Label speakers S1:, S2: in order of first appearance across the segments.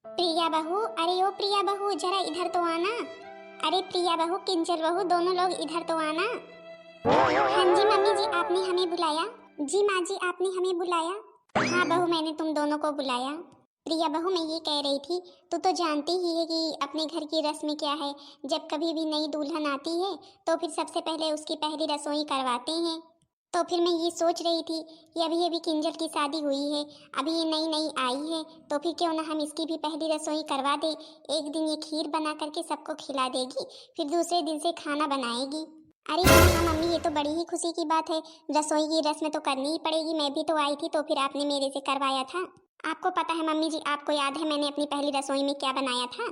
S1: प्रिया बहू, अरे ओ प्रिया बहू जरा इधर तो आना। अरे प्रिया बहू, किंजल बहू, दोनों लोग इधर तो आना। हाँ जी मम्मी जी, आपने हमें बुलाया। जी माँ जी, आपने हमें बुलाया। हाँ बहू, मैंने तुम दोनों को बुलाया। प्रिया बहू, मैं ये कह रही थी, तू तो जानती ही है कि अपने घर की रस्म क्या है। जब कभी भी नई दुल्हन आती है तो फिर सबसे पहले उसकी पहली रसोई करवाते हैं। तो फिर मैं ये सोच रही थी कि अभी अभी किंजल की शादी हुई है, अभी ये नई नई आई है, तो फिर क्यों ना हम इसकी भी पहली रसोई करवा दें। एक दिन ये खीर बना करके सबको खिला देगी, फिर दूसरे दिन से खाना बनाएगी। अरे हाँ हाँ मम्मी, ये तो बड़ी ही खुशी की बात है। रसोई की रस्म तो करनी ही पड़ेगी। मैं भी तो आई थी तो फिर आपने मेरे से करवाया था। आपको पता है मम्मी जी, आपको याद है मैंने अपनी पहली रसोई में क्या बनाया था?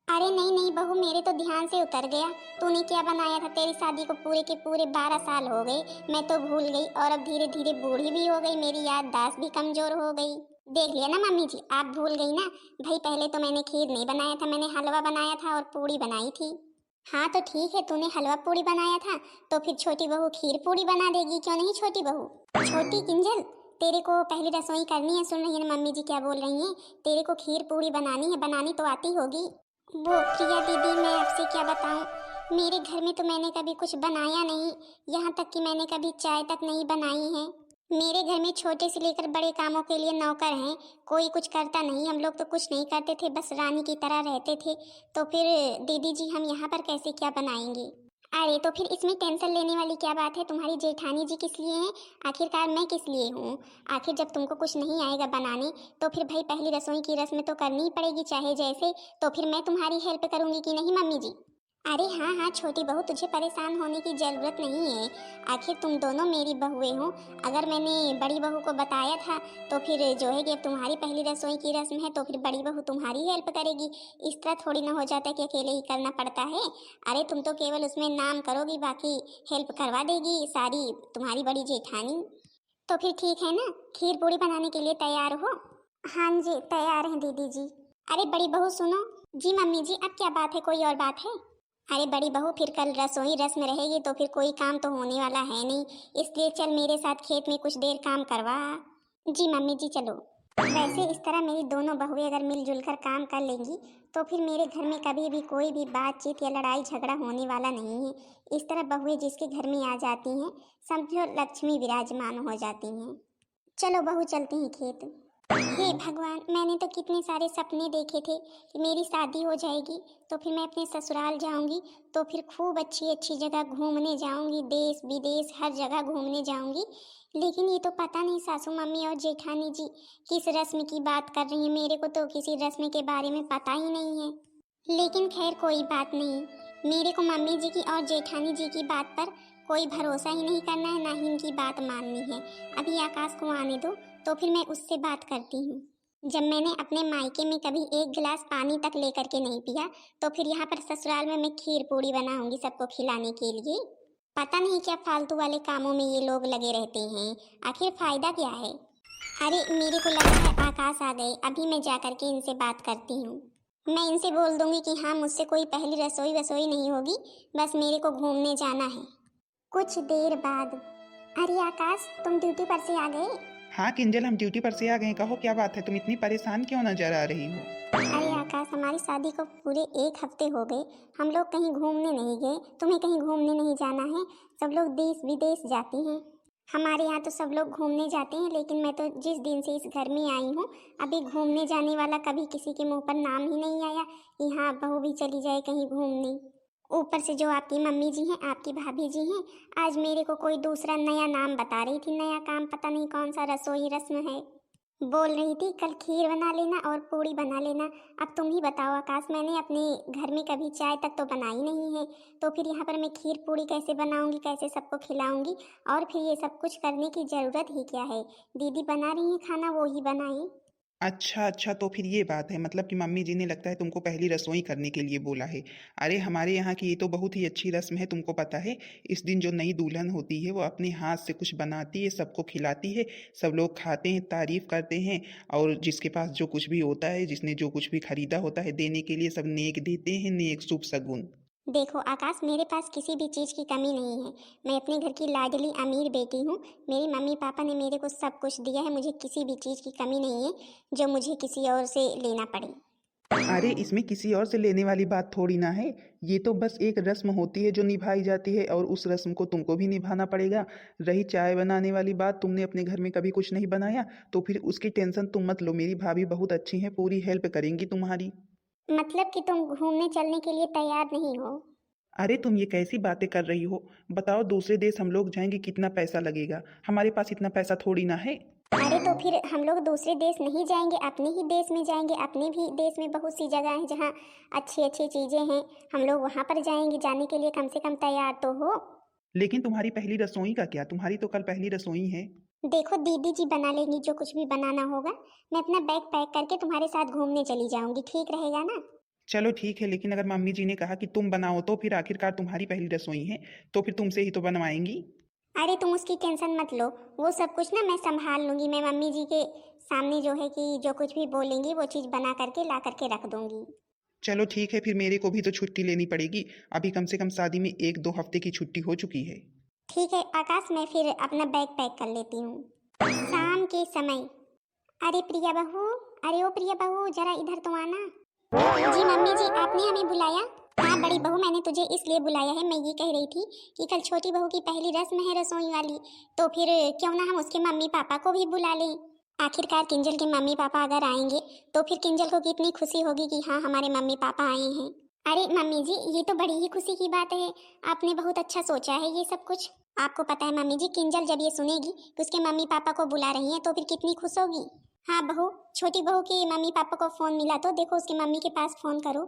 S1: अरे नहीं नहीं बहू, मेरे तो ध्यान से उतर गया। तूने क्या बनाया था? तेरी शादी को पूरे के पूरे 12 साल हो गए। मैं तो भूल गई और अब धीरे धीरे बूढ़ी भी हो गई, मेरी याददाश्त भी कमजोर हो गई। देख लिया ना मम्मी जी, आप भूल गई ना। भाई पहले तो मैंने खीर नहीं बनाया था, मैंने हलवा बनाया था और पूड़ी बनाई थी। हाँ तो ठीक है, तूने हलवा पूड़ी बनाया था तो फिर छोटी बहू खीर पूड़ी बना देगी, क्यों नहीं छोटी बहू? छोटी किंजल, तेरे को पहली रसोई करनी है। सुन रही है ना मम्मी जी क्या बोल रही हैं? तेरे को खीर पूड़ी बनानी है, बनानी तो आती होगी। वो प्रिया दीदी, मैं आपसे क्या बताऊं, मेरे घर में तो मैंने कभी कुछ बनाया नहीं। यहाँ तक कि मैंने कभी चाय तक नहीं बनाई है। मेरे घर में छोटे से लेकर बड़े कामों के लिए नौकर हैं। कोई कुछ करता नहीं, हम लोग तो कुछ नहीं करते थे, बस रानी की तरह रहते थे। तो फिर दीदी जी, हम यहाँ पर कैसे क्या बनाएंगे? अरे तो फिर इसमें टेंशन लेने वाली क्या बात है? तुम्हारी जेठानी जी किस लिए हैं? आखिरकार मैं किस लिए हूँ? आखिर जब तुमको कुछ नहीं आएगा बनाने तो फिर भाई पहली रसोई की रस्म तो करनी ही पड़ेगी चाहे जैसे। तो फिर मैं तुम्हारी हेल्प करूंगी कि नहीं मम्मी जी? अरे हाँ हाँ छोटी बहू, तुझे परेशान होने की जरूरत नहीं है। आखिर तुम दोनों मेरी बहुएं हो। अगर मैंने बड़ी बहू को बताया था तो फिर जो है कि अब तुम्हारी पहली रसोई की रस्म है तो फिर बड़ी बहू तुम्हारी हेल्प करेगी। इस तरह थोड़ी ना हो जाता कि अकेले ही करना पड़ता है। अरे तुम तो केवल उसमें नाम करोगी, बाकी हेल्प करवा देगी सारी तुम्हारी बड़ी जेठानी। तो फिर ठीक है ना, खीर पूड़ी बनाने के लिए तैयार हो? हाँ जी तैयार हैं दीदी जी। अरे बड़ी बहू सुनो। जी मम्मी जी, अब क्या बात है, कोई और बात है? अरे बड़ी बहू, फिर कल रसोई रस्म रहेगी तो फिर कोई काम तो होने वाला है नहीं, इसलिए चल मेरे साथ खेत में कुछ देर काम करवा। जी मम्मी जी चलो। वैसे इस तरह मेरी दोनों बहुएं अगर मिलजुल कर काम कर लेंगी तो फिर मेरे घर में कभी भी कोई भी बातचीत या लड़ाई झगड़ा होने वाला नहीं है। इस तरह बहुएं जिसके घर में आ जाती हैं, समझो लक्ष्मी विराजमान हो जाती हैं। चलो बहू, चलते हैं खेत। हे भगवान, मैंने तो कितने सारे सपने देखे थे कि मेरी शादी हो जाएगी तो फिर मैं अपने ससुराल जाऊंगी, तो फिर खूब अच्छी अच्छी जगह घूमने जाऊंगी, देश विदेश हर जगह घूमने जाऊंगी। लेकिन ये तो पता नहीं सासू मम्मी और जेठानी जी किस रस्म की बात कर रही हैं, मेरे को तो किसी रस्म के बारे में पता ही नहीं है। लेकिन खैर कोई बात नहीं, मेरे को मम्मी जी की और जेठानी जी की बात पर कोई भरोसा ही नहीं करना है, ना ही इनकी बात माननी है। अभी आकाश को आने दो तो फिर मैं उससे बात करती हूँ। जब मैंने अपने मायके में कभी एक गिलास पानी तक लेकर के नहीं पिया, तो फिर यहाँ पर ससुराल में मैं खीर पूड़ी बनाऊंगी सबको खिलाने के लिए। पता नहीं क्या फालतू वाले कामों में ये लोग लगे रहते हैं, आखिर फायदा क्या है? अरे मेरे को लगा है आकाश आ गए, अभी मैं जा करके इनसे बात करती हूँ। मैं इनसे बोल दूंगी कि हाँ, मुझसे कोई पहली रसोई वसोई नहीं होगी, बस मेरे को घूमने जाना है। कुछ देर बाद। अरे आकाश, तुम ड्यूटी पर से आ गए?
S2: हाँ किंजल, हम ड्यूटी पर से आ गए। कहो क्या बात है, तुम इतनी परेशान क्यों नजर आ रही हो?
S1: अरे आकाश, हमारी शादी को पूरे 1 हफ्ते हो गए, हम लोग कहीं घूमने नहीं गए। तुम्हें कहीं घूमने नहीं जाना है? सब लोग देश विदेश जाती हैं। हमारे यहाँ तो सब लोग घूमने जाते हैं, लेकिन मैं तो जिस दिन से इस घर में आई हूँ, अभी घूमने जाने वाला कभी किसी के मुंह पर नाम ही नहीं आया कि हाँ बहू भी चली जाए कहीं घूमने। ऊपर से जो आपकी मम्मी जी हैं, आपकी भाभी जी हैं, आज मेरे को कोई दूसरा नया नाम बता रही थी, नया काम, पता नहीं कौन सा रसोई रस्म है। बोल रही थी कल खीर बना लेना और पूड़ी बना लेना। अब तुम ही बताओ आकाश, मैंने अपने घर में कभी चाय तक तो बनाई नहीं है, तो फिर यहाँ पर मैं खीर पूड़ी कैसे बनाऊंगी, कैसे सबको खिलाऊंगी? और फिर ये सब कुछ करने की ज़रूरत ही क्या है? दीदी बना रही है खाना, वो ही बनाए।
S2: अच्छा अच्छा, तो फिर ये बात है, मतलब कि मम्मी जी ने लगता है तुमको पहली रसोई करने के लिए बोला है। अरे हमारे यहाँ की ये तो बहुत ही अच्छी रस्म है, तुमको पता है। इस दिन जो नई दुल्हन होती है वो अपने हाथ से कुछ बनाती है, सबको खिलाती है, सब लोग खाते हैं, तारीफ करते हैं। और जिसके पास जो कुछ भी होता है, जिसने जो कुछ भी खरीदा होता है देने के लिए, सब नेक देते हैं, नेक शुभ शगुन।
S1: देखो आकाश, मेरे पास किसी भी चीज़ की कमी नहीं है। मैं अपने घर की लाडली अमीर बेटी हूँ। मेरे मम्मी पापा ने मेरे को सब कुछ दिया है, मुझे किसी भी चीज़ की कमी नहीं है जो मुझे किसी और से लेना पड़े।
S2: अरे इसमें किसी और से लेने वाली बात थोड़ी ना है। ये तो बस एक रस्म होती है जो निभाई जाती है और उस रस्म को तुमको भी निभाना पड़ेगा। रही चाय बनाने वाली बात, तुमने अपने घर में कभी कुछ नहीं बनाया तो फिर उसकी टेंशन तुम मत लो। मेरी भाभी बहुत अच्छी हैं, पूरी हेल्प करेंगी तुम्हारी।
S1: मतलब कि तुम घूमने चलने के लिए तैयार नहीं हो?
S2: अरे तुम ये कैसी बातें कर रही हो? बताओ, दूसरे देश हम लोग जाएंगे, कितना पैसा लगेगा? हमारे पास इतना पैसा थोड़ी ना है।
S1: अरे तो फिर हम लोग दूसरे देश नहीं जाएंगे, अपने ही देश में जाएंगे। अपने भी देश में बहुत सी जगह हैं जहाँ अच्छी अच्छी चीजें हैं। हम लोग वहां पर जाएंगे, जाने के लिए कम से कम तैयार तो हो।
S2: लेकिन तुम्हारी पहली रसोई का क्या? तुम्हारी तो कल पहली रसोई है।
S1: देखो दीदी जी बना लेंगी जो कुछ भी बनाना होगा। मैं अपना बैग पैक करके तुम्हारे साथ घूमने चली जाऊंगी, ठीक रहेगा ना?
S2: चलो ठीक है, लेकिन अगर मम्मी जी ने कहा कि तुम बनाओ तो फिर आखिरकार तुम्हारी पहली रसोई है, तो फिर तुमसे ही तो बनवाएंगी।
S1: अरे तुम उसकी टेंशन मत लो, वो सब कुछ ना मैं संभाल लूंगी। मैं मम्मी जी के सामने जो है कि जो कुछ भी बोलेंगी वो चीज़ बना करके ला करके रख दूंगी।
S2: चलो ठीक है, फिर मेरे को भी तो छुट्टी लेनी पड़ेगी। अभी कम से कम शादी में 1-2 हफ्ते की छुट्टी हो चुकी है।
S1: ठीक है आकाश, मैं फिर अपना बैग पैक कर लेती हूँ। शाम के समय। अरे प्रिया बहू, अरे ओ प्रिया बहू जरा इधर तो आना। जी मम्मी जी, आपने हमें बुलाया? हाँ बड़ी बहू, मैंने तुझे इसलिए बुलाया है, मैं ये कह रही थी कि कल छोटी बहू की पहली रस्म है रसोई वाली, तो फिर क्यों ना हम उसके मम्मी पापा को भी बुला लें। आखिरकार किंजल के मम्मी पापा अगर आएंगे तो फिर किंजल को कितनी खुशी होगी कि हाँ हमारे मम्मी पापा आए हैं। अरे मम्मी जी, ये तो बड़ी ही खुशी की बात है। आपने बहुत अच्छा सोचा है ये सब कुछ। आपको पता है मम्मी जी, किंजल जब ये सुनेगी कि उसके मम्मी पापा को बुला रही हैं तो फिर कितनी खुश होगी। हाँ बहू, छोटी बहू के मम्मी पापा को फोन मिला तो देखो उसकी मम्मी के पास फोन करो।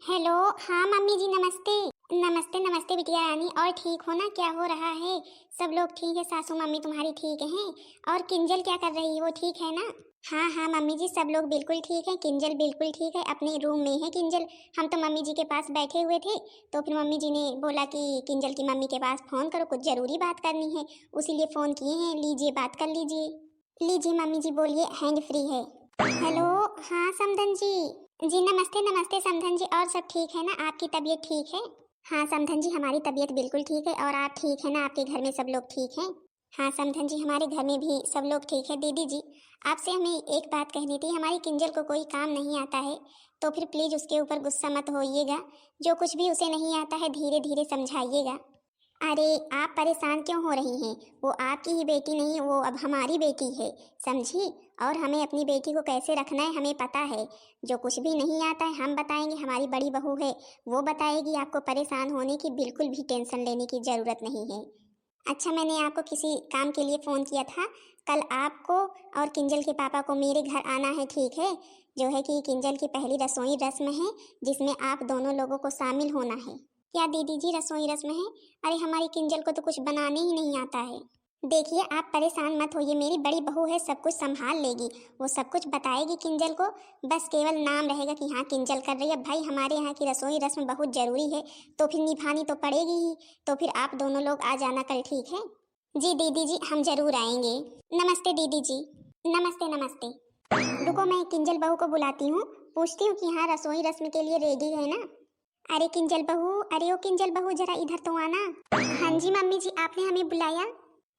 S1: हेलो, हाँ मम्मी जी नमस्ते। नमस्ते नमस्ते बिटिया रानी, और ठीक हो ना? क्या हो रहा है? सब लोग ठीक है? सासू मम्मी तुम्हारी ठीक हैं? और किंजल क्या कर रही है, वो ठीक है ना? हाँ हाँ मम्मी जी, सब लोग बिल्कुल ठीक है। किंजल बिल्कुल ठीक है, अपने रूम में है किंजल। हम तो मम्मी जी के पास बैठे हुए थे तो फिर मम्मी जी ने बोला कि किंजल की मम्मी के पास फोन करो, कुछ जरूरी बात करनी है, उसीलिए फोन किए हैं। लीजिए बात कर लीजिए। लीजिए मम्मी जी बोलिए, हैंड फ्री है। हेलो, हाँ समधन जी। जी नमस्ते नमस्ते समधन जी, और सब ठीक है ना? आपकी तबीयत ठीक है? हाँ समधन जी, हमारी तबीयत बिल्कुल ठीक है। और आप ठीक है ना? आपके घर में सब लोग ठीक हैं? हाँ समधन जी, हमारे घर में भी सब लोग ठीक है। दीदी जी, आपसे हमें एक बात कहनी थी। हमारी किंजल को कोई काम नहीं आता है, तो फिर प्लीज उसके ऊपर गुस्सा मत होइएगा। जो कुछ भी उसे नहीं आता है धीरे धीरे समझाइएगा। अरे आप परेशान क्यों हो रही हैं? वो आपकी ही बेटी नहीं, वो अब हमारी बेटी है, समझी? और हमें अपनी बेटी को कैसे रखना है हमें पता है। जो कुछ भी नहीं आता है हम बताएंगे, हमारी बड़ी बहू है वो बताएगी। आपको परेशान होने की बिल्कुल भी टेंशन लेने की ज़रूरत नहीं है। अच्छा, मैंने आपको किसी काम के लिए फ़ोन किया था। कल आपको और किंजल के पापा को मेरे घर आना है, ठीक है? जो है कि किंजल की पहली रसोई रस्म है जिसमें आप दोनों लोगों को शामिल होना है। क्या दीदी जी रसोई रस्म है? अरे हमारी किंजल को तो कुछ बनाने ही नहीं आता है। देखिए आप परेशान मत होइए, मेरी बड़ी बहू है, सब कुछ संभाल लेगी। वो सब कुछ बताएगी किंजल को। बस केवल नाम रहेगा कि हाँ किंजल कर रही है। भाई हमारे यहाँ की रसोई रस्म बहुत ज़रूरी है, तो फिर निभानी तो पड़ेगी ही। तो फिर आप दोनों लोग आ जाना कल, ठीक है? जी दीदी जी, हम जरूर आएंगे। नमस्ते दीदी जी। नमस्ते नमस्ते। रुको, मैं किंजल बहू को बुलाती हूँ, पूछती हूँ कि हाँ रसोई रस्म के लिए रेडी है ना? अरे किंजल बहू, अरे ओ किंजल बहू जरा इधर तो आना। हाँ जी मम्मी जी, आपने हमें बुलाया?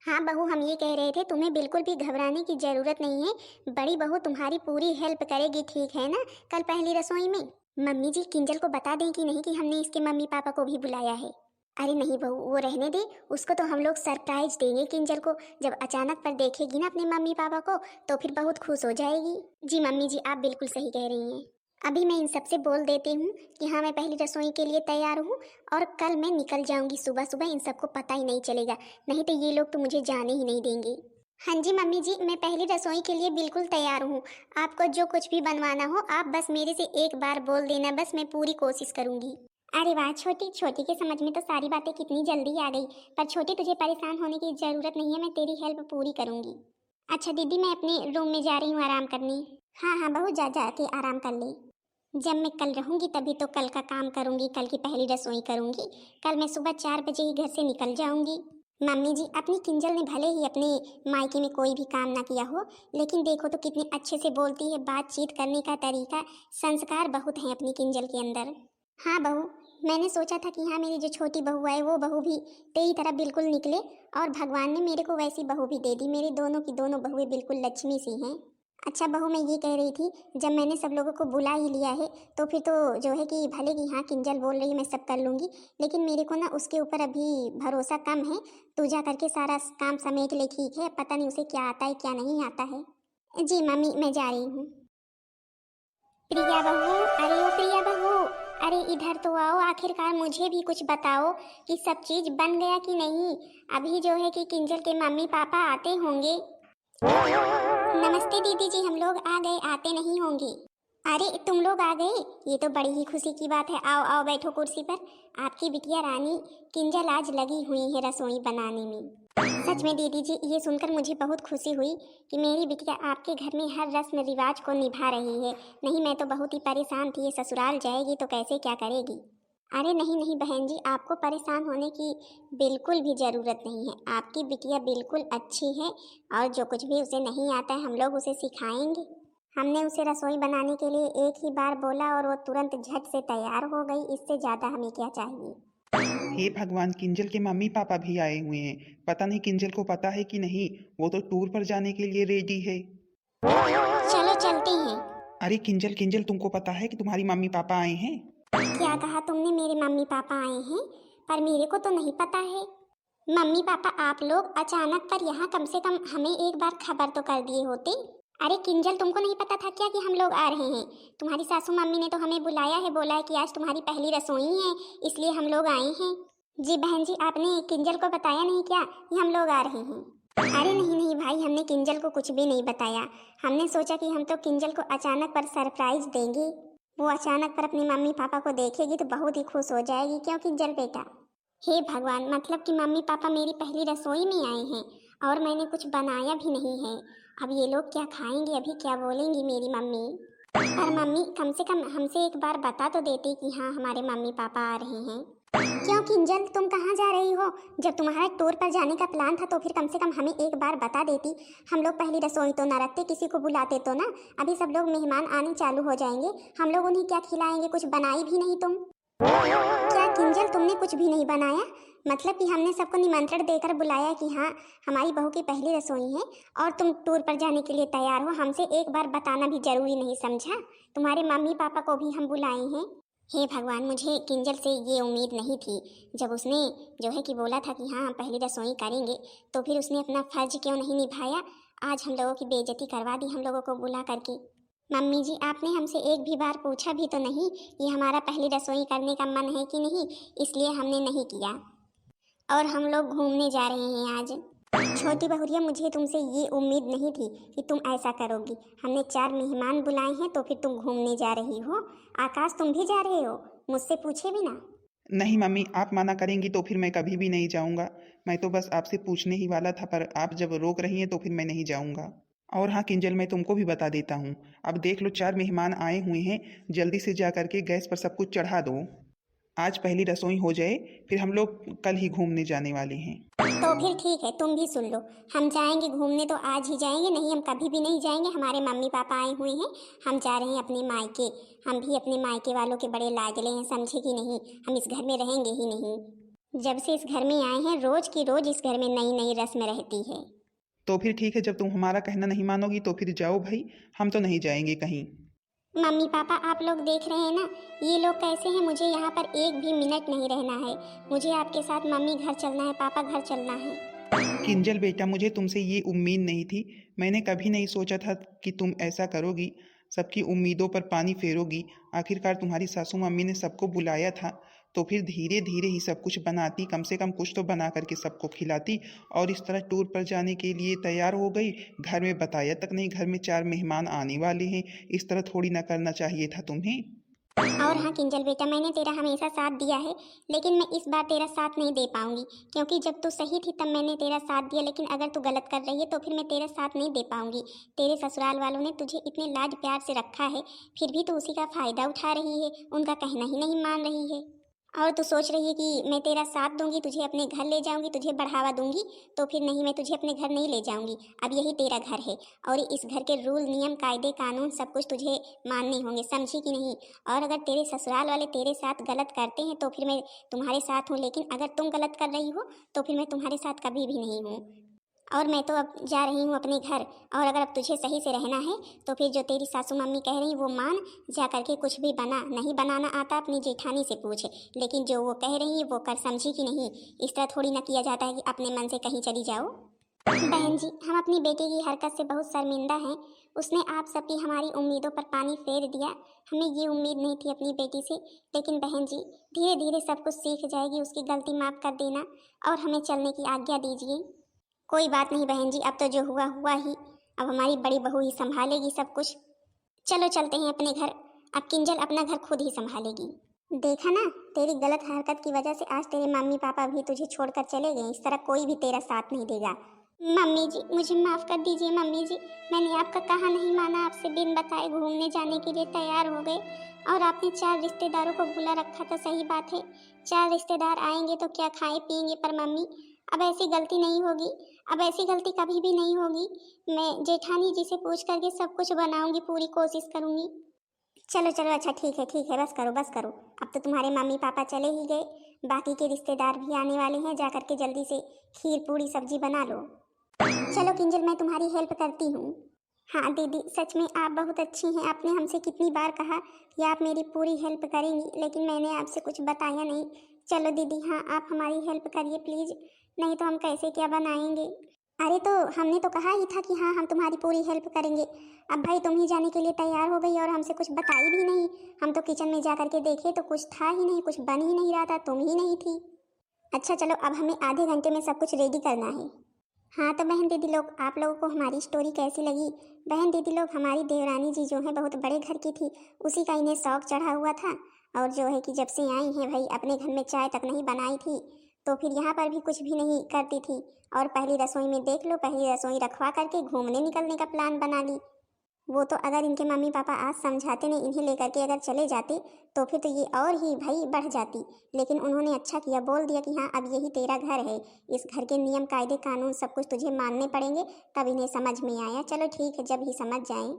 S1: हाँ बहू, हम ये कह रहे थे तुम्हें बिल्कुल भी घबराने की जरूरत नहीं है। बड़ी बहू तुम्हारी पूरी हेल्प करेगी, ठीक है ना? कल पहली रसोई में। मम्मी जी किंजल को बता दें कि नहीं कि हमने इसके मम्मी पापा को भी बुलाया है? अरे नहीं बहू, वो रहने दे, उसको तो हम लोग सरप्राइज देंगे किंजल को। जब अचानक पर देखेगी ना अपने मम्मी पापा को तो फिर बहुत खुश हो जाएगी। जी मम्मी जी, आप बिल्कुल सही कह रही हैं। अभी मैं इन सबसे बोल देती हूँ कि हाँ मैं पहली रसोई के लिए तैयार हूँ, और कल मैं निकल जाऊंगी सुबह सुबह, इन सबको पता ही नहीं चलेगा, नहीं तो ये लोग तो मुझे जाने ही नहीं देंगे। हाँ जी मम्मी जी, मैं पहली रसोई के लिए बिल्कुल तैयार हूँ। आपको जो कुछ भी बनवाना हो आप बस मेरे से एक बार बोल देना, बस मैं पूरी कोशिश करूँगी। अरे वाह छोटी, छोटी के समझ में तो सारी बातें कितनी जल्दी आ गई। पर छोटी तुझे परेशान होने की ज़रूरत नहीं है, मैं तेरी हेल्प पूरी करूँगी। अच्छा दीदी, मैं अपने रूम में जा रही हूँ आराम करने। हाँ हाँ बहू, जा जा के आराम कर ले। जब मैं कल रहूंगी तभी तो कल का काम करूंगी, कल की पहली रसोई करूंगी। कल मैं सुबह 4 बजे ही घर से निकल जाऊंगी। मम्मी जी, अपनी किंजल ने भले ही अपने मायके में कोई भी काम ना किया हो, लेकिन देखो तो कितनी अच्छे से बोलती है, बातचीत करने का तरीका, संस्कार बहुत हैं अपनी किंजल के अंदर। हाँ बहू, मैंने सोचा था कि हाँ मेरी जो छोटी बहू है वो बहू भी तेरी तरह बिल्कुल निकले, और भगवान ने मेरे को वैसी बहू भी दे दी। मेरी दोनों की दोनों बहुएं बिल्कुल लक्ष्मी सी हैं। अच्छा बहू, मैं ये कह रही थी, जब मैंने सब लोगों को बुला ही लिया है तो फिर तो जो है कि भले कि हाँ किंजल बोल रही है मैं सब कर लूँगी, लेकिन मेरे को ना उसके ऊपर अभी भरोसा कम है। तू जा करके सारा काम समेट ले, ठीक है? पता नहीं उसे क्या आता है क्या नहीं आता है। जी मम्मी, मैं जा रही हूँ। प्रिया बहू, अरे ओ प्रिया बहू, अरे इधर तो आओ, आखिरकार मुझे भी कुछ बताओ कि सब चीज बन गया कि नहीं। अभी जो है कि किंजल के मम्मी पापा आते होंगे। नमस्ते दीदी जी, हम लोग आ गए, आते नहीं होंगे। अरे तुम लोग आ गए, ये तो बड़ी ही खुशी की बात है। आओ आओ बैठो कुर्सी पर। आपकी बिटिया रानी किंजल आज लगी हुई है रसोई बनाने में। सच में दीदी जी, ये सुनकर मुझे बहुत खुशी हुई कि मेरी बिटिया आपके घर में हर रस्म रिवाज को निभा रही है। नहीं, मैं तो बहुत ही परेशान थी, ये ससुराल जाएगी तो कैसे क्या करेगी। अरे नहीं नहीं बहन जी, आपको परेशान होने की बिल्कुल भी ज़रूरत नहीं है। आपकी बिटिया बिल्कुल अच्छी है और जो कुछ भी उसे नहीं आता है हम लोग उसे सिखाएंगे। हमने उसे रसोई बनाने के लिए एक ही बार बोला और वो तुरंत झट से तैयार हो गई। इससे ज़्यादा हमें क्या चाहिए।
S2: हे भगवान, किंजल के मम्मी पापा भी आए हुए हैं। पता नहीं किंजल को पता है कि नहीं, वो तो टूर पर जाने के लिए रेडी है।
S1: चलो चलते हैं।
S2: अरे किंजल किंजल, तुमको पता है कि तुम्हारी मम्मी पापा आए हैं?
S1: क्या कहा तुमने? मेरे मम्मी पापा आए हैं? पर मेरे को तो नहीं पता है। मम्मी पापा आप लोग अचानक पर यहाँ, कम से कम हमें एक बार खबर तो कर दिए होते। अरे किंजल, तुमको नहीं पता था क्या कि हम लोग आ रहे हैं? तुम्हारी सासू मम्मी ने तो हमें बुलाया है, बोला है कि आज तुम्हारी पहली रसोई है, इसलिए हम लोग आए हैं। जी बहन जी, आपने किंजल को बताया नहीं क्या कि हम लोग आ रहे हैं? अरे नहीं नहीं भाई, हमने किंजल को कुछ भी नहीं बताया। हमने सोचा कि हम तो किंजल को अचानक पर सरप्राइज देंगे। वो अचानक पर अपनी मम्मी पापा को देखेगी तो बहुत ही खुश हो जाएगी। क्यों किंजल बेटा? हे भगवान, मतलब कि मम्मी पापा मेरी पहली रसोई में आए हैं और मैंने कुछ बनाया भी नहीं है। अब ये लोग क्या खाएंगे, अभी क्या बोलेंगी मेरी मम्मी। पर मम्मी कम से कम हमसे एक बार बता तो देती कि हाँ हमारे मम्मी पापा आ रहे हैं। क्यों किंजल, तुम कहाँ जा रही हो? जब तुम्हारा टूर पर जाने का प्लान था तो फिर कम से कम हमें एक बार बता देती। हम लोग पहली रसोई तो ना रखते, किसी को बुलाते तो ना। अभी सब लोग मेहमान आने चालू हो जाएंगे, हम लोग उन्हें क्या खिलाएंगे? कुछ बनाई भी नहीं तुम। क्या किंजल, तुमने कुछ भी नहीं बनाया? मतलब कि हमने सबको निमंत्रण देकर बुलाया कि हाँ हमारी बहू की पहली रसोई है और तुम टूर पर जाने के लिए तैयार हो। हमसे एक बार बताना भी जरूरी नहीं समझा? तुम्हारे मम्मी पापा को भी हम बुलाए हैं। हे भगवान, मुझे किंजल से ये उम्मीद नहीं थी। जब उसने जो है कि बोला था कि हाँ हम पहली रसोई करेंगे, तो फिर उसने अपना फर्ज क्यों नहीं निभाया? आज हम लोगों की बेइज्जती करवा दी हम लोगों को बुला करके। मम्मी जी, आपने हमसे एक भी बार पूछा भी तो नहीं कि हमारा पहली रसोई करने का मन है कि नहीं, इसलिए हमने नहीं किया। और हम लोग घूमने जा रहे हैं आज। छोटी बहुरिया, मुझे तुमसे ये उम्मीद नहीं थी कि तुम ऐसा करोगी। हमने 4 मेहमान बुलाए हैं तो फिर तुम घूमने जा रही हो। आकाश, तुम भी जा रहे हो मुझसे पूछे बिना?
S2: नहीं मम्मी, आप मना करेंगी तो फिर मैं कभी भी नहीं जाऊंगा। मैं तो बस आपसे पूछने ही वाला था, पर आप जब रोक रही हैं तो फिर मैं नहीं जाऊंगा। और हाँ किंजल, मैं तुमको भी बता देता हूँ। अब देख लो, 4 मेहमान आए हुए हैं, जल्दी से जा करके गैस पर सब कुछ चढ़ा दो। आज पहली रसोई हो जाए, फिर हम लोग कल ही घूमने जाने वाले हैं।
S1: तो फिर ठीक है, तुम भी सुन लो। हम जाएंगे घूमने तो आज ही जाएंगे, नहीं हम कभी भी नहीं जाएंगे। हमारे मम्मी पापा आए हुए हैं, हम जा रहे हैं अपने मायके। हम भी अपने मायके वालों के बड़े लाडले हैं, समझे कि नहीं? हम इस घर में रहेंगे ही नहीं। जब से इस घर में आए हैं रोज की रोज इस घर में नई नई रस्म रहती है।
S2: तो फिर ठीक है, जब तुम हमारा कहना नहीं मानोगी तो फिर जाओ भाई, हम तो नहीं जाएंगे कहीं।
S1: मम्मी पापा, आप लोग देख रहे हैं ना ये लोग कैसे हैं? मुझे यहाँ पर एक भी मिनट नहीं रहना है। मुझे आपके साथ मम्मी घर चलना है, पापा घर चलना है।
S2: किंजल बेटा, मुझे तुमसे ये उम्मीद नहीं थी। मैंने कभी नहीं सोचा था कि तुम ऐसा करोगी, सबकी उम्मीदों पर पानी फेरोगी। आखिरकार तुम्हारी सासू मम्मी ने सबको बुलाया था, तो फिर धीरे धीरे ही सब कुछ बनाती, कम से कम कुछ तो बना करके सबको खिलाती। और इस तरह टूर पर जाने के लिए तैयार हो गई, घर में बताया तक नहीं, घर में 4 मेहमान आने वाले हैं। इस तरह थोड़ी ना करना चाहिए था तुम्हें।
S1: और हाँ किंजल बेटा, मैंने तेरा हमेशा साथ दिया है, लेकिन मैं इस बार तेरा साथ नहीं दे पाऊंगी। क्योंकि जब तू सही थी तब मैंने तेरा साथ दिया, लेकिन अगर तू गलत कर रही है तो फिर मैं तेरा साथ नहीं दे पाऊंगी। तेरे ससुराल वालों ने तुझे इतने लाड प्यार से रखा है, फिर भी तू उसी का फायदा उठा रही है, उनका कहना ही नहीं मान रही है। और तू सोच रही है कि मैं तेरा साथ दूंगी, तुझे अपने घर ले जाऊंगी, तुझे बढ़ावा दूंगी, तो फिर नहीं, मैं तुझे अपने घर नहीं ले जाऊंगी। अब यही तेरा घर है और इस घर के रूल नियम कायदे कानून सब कुछ तुझे मानने होंगे, समझी कि नहीं? और अगर तेरे ससुराल वाले तेरे साथ गलत करते हैं तो फिर मैं तुम्हारे साथ हूँ, लेकिन अगर तुम गलत कर रही हो तो फिर मैं तुम्हारे साथ कभी भी नहीं हूँ। और मैं तो अब जा रही हूँ अपने घर। और अगर अब तुझे सही से रहना है तो फिर जो तेरी सासू मम्मी कह रही वो मान, जा करके कुछ भी बना। नहीं बनाना आता अपनी जेठानी से पूछ, लेकिन जो वो कह रही है वो कर, समझी कि नहीं? इस तरह थोड़ी ना किया जाता है कि अपने मन से कहीं चली जाओ। बहन जी, हम अपनी बेटी की हरकत से बहुत शर्मिंदा हैं। उसने आप सबकी हमारी उम्मीदों पर पानी फेर दिया। हमें ये उम्मीद नहीं थी अपनी बेटी से, लेकिन बहन जी धीरे धीरे सब कुछ सीख जाएगी। उसकी गलती माफ़ कर देना और हमें चलने की आज्ञा दीजिए। कोई बात नहीं बहन जी, अब तो जो हुआ हुआ ही। अब हमारी बड़ी बहू ही संभालेगी सब कुछ। चलो चलते हैं अपने घर। अब किंजल अपना घर खुद ही संभालेगी। देखा ना, तेरी गलत हरकत की वजह से आज तेरे मम्मी पापा भी तुझे छोड़कर चले गए। इस तरह कोई भी तेरा साथ नहीं देगा। मम्मी जी मुझे माफ़ कर दीजिए। मम्मी जी मैंने आपका कहा नहीं माना, आपसे बिन बताए घूमने जाने के लिए तैयार हो गए और आपने 4 रिश्तेदारों को बुला रखा था। सही बात है, 4 रिश्तेदार आएंगे तो क्या खाए पिएंगे, पर मम्मी अब ऐसी गलती नहीं होगी। अब ऐसी गलती कभी भी नहीं होगी। मैं जेठानी जी से पूछ करके सब कुछ बनाऊंगी, पूरी कोशिश करूंगी। चलो चलो, अच्छा ठीक है, बस करो बस करो। अब तो तुम्हारे मम्मी पापा चले ही गए, बाकी के रिश्तेदार भी आने वाले हैं। जा करके जल्दी से खीर पूरी सब्जी बना लो। चलो किंजल, मैं तुम्हारी हेल्प करती हूँ। हाँ दीदी, सच में आप बहुत अच्छी हैं। आपने हमसे कितनी बार कहा कि आप मेरी पूरी हेल्प करेंगी, लेकिन मैंने आपसे कुछ बताया नहीं। चलो दीदी, हाँ आप हमारी हेल्प करिए प्लीज़, नहीं तो हम कैसे क्या बनाएंगे। अरे तो हमने तो कहा ही था कि हाँ हम तुम्हारी पूरी हेल्प करेंगे। अब भाई तुम ही जाने के लिए तैयार हो गई और हमसे कुछ बताई भी नहीं। हम तो किचन में जा करके देखे तो कुछ था ही नहीं, कुछ बन ही नहीं रहा था, तुम ही नहीं थी। अच्छा चलो, अब हमें आधे घंटे में सब कुछ रेडी करना है। हाँ तो बहन दीदी लोग, आप लोगों को हमारी स्टोरी कैसी लगी? बहन दीदी लोग, हमारी देवरानी जी जो है बहुत बड़े घर की थी, उसी का इन्हें शौक चढ़ा हुआ था। और जो है कि जब से आई हैं भाई, अपने घर में चाय तक नहीं बनाई थी, तो फिर यहाँ पर भी कुछ भी नहीं करती थी। और पहली रसोई में देख लो, पहली रसोई रखवा करके घूमने निकलने का प्लान बना ली। वो तो अगर इनके मम्मी पापा आज समझाते नहीं, इन्हें लेकर के अगर चले जाते तो फिर तो ये और ही भाई बढ़ जाती। लेकिन उन्होंने अच्छा किया, बोल दिया कि हाँ अब यही तेरा घर है, इस घर के नियम कायदे कानून सब कुछ तुझे मानने पड़ेंगे। तब इन्हें समझ में आया। चलो ठीक है, जब ही समझ जाएं।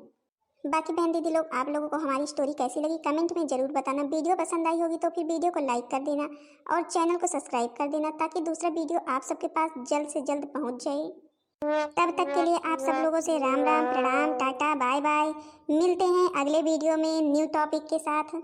S1: बाकी बहन दीदी लोग, आप लोगों को हमारी स्टोरी कैसी लगी कमेंट में ज़रूर बताना। वीडियो पसंद आई होगी तो फिर वीडियो को लाइक कर देना और चैनल को सब्सक्राइब कर देना, ताकि दूसरा वीडियो आप सबके पास जल्द से जल्द पहुंच जाए। तब तक के लिए आप सब लोगों से राम राम, प्रणाम, टाटा, बाय बाय। मिलते हैं अगले वीडियो में न्यू टॉपिक के साथ।